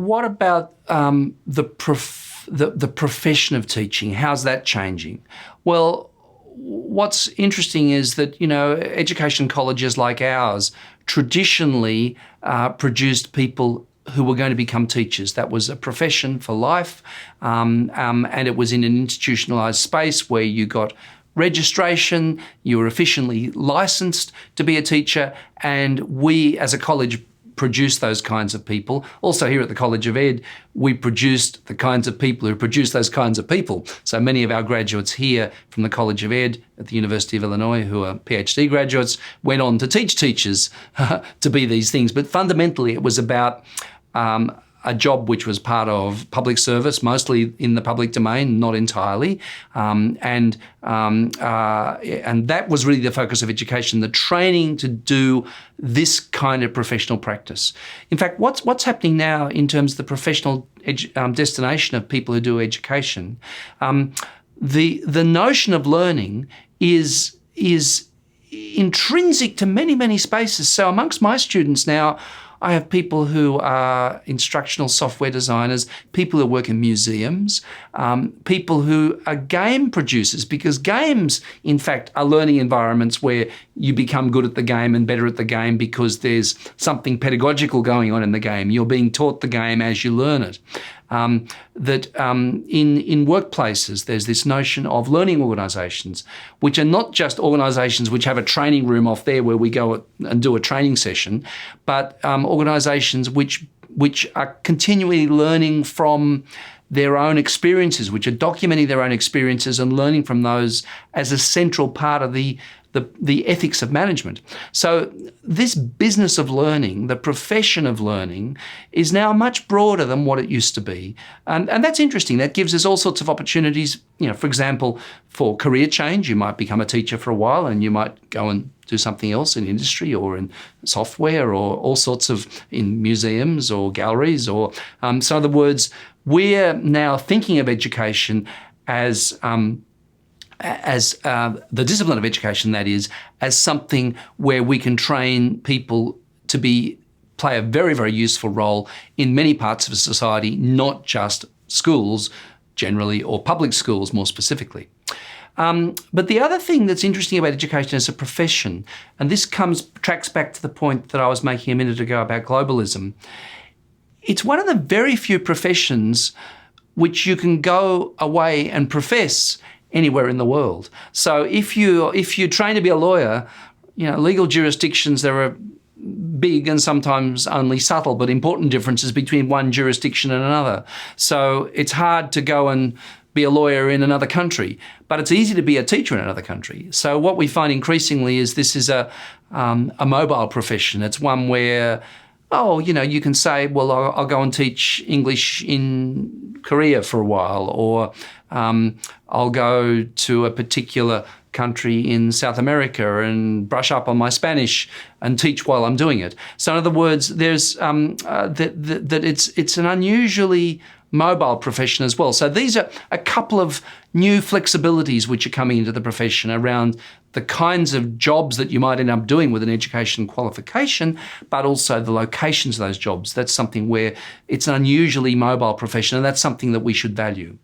What about the profession of teaching? How's that changing? Well, what's interesting is that, education colleges like ours traditionally produced people who were going to become teachers. That was a profession for life, and it was in an institutionalised space where you got registration, you were officially licensed to be a teacher, and we as a college produce those kinds of people. Also here at the College of Ed, we produced the kinds of people who produce those kinds of people. So many of our graduates here from the College of Ed at the University of Illinois, who are PhD graduates, went on to teach teachers to be these things. But fundamentally it was about a job which was part of public service, mostly in the public domain, not entirely, and that was really the focus of education, the training to do this kind of professional practice. In fact, what's happening now in terms of the professional destination of people who do education, the notion of learning is intrinsic to many, many spaces. So amongst my students now, I have people who are instructional software designers, people who work in museums, people who are game producers, because games, in fact, are learning environments where you become good at the game and better at the game because there's something pedagogical going on in the game. You're being taught the game as you learn it. In workplaces, there's this notion of learning organisations, which are not just organisations which have a training room off there where we go and do a training session, but organisations which are continually learning from their own experiences, which are documenting their own experiences and learning from those as a central part of the ethics of management. So this business of learning, the profession of learning, is now much broader than what it used to be. And that's interesting. That gives us all sorts of opportunities, for example, for career change. You might become a teacher for a while and you might go and do something else in industry or in software or all sorts of, in museums or galleries. So in other words, we're now thinking of education as the discipline of education, that is, as something where we can train people to play a very, very useful role in many parts of society, not just schools generally or public schools more specifically. But the other thing that's interesting about education as a profession, and this tracks back to the point that I was making a minute ago about globalism, it's one of the very few professions which you can go away and profess anywhere in the world. So if you train to be a lawyer, legal jurisdictions, there are big and sometimes only subtle but important differences between one jurisdiction and another. So it's hard to go and be a lawyer in another country, but it's easy to be a teacher in another country. So what we find increasingly is this is a mobile profession. It's one where, you can say, well, I'll go and teach English in Korea for a while, or I'll go to a particular country in South America and brush up on my Spanish and teach while I'm doing it. So in other words, there's it's an unusually mobile profession as well. So these are a couple of new flexibilities which are coming into the profession around the kinds of jobs that you might end up doing with an education qualification, but also the locations of those jobs. That's something where it's an unusually mobile profession, and that's something that we should value.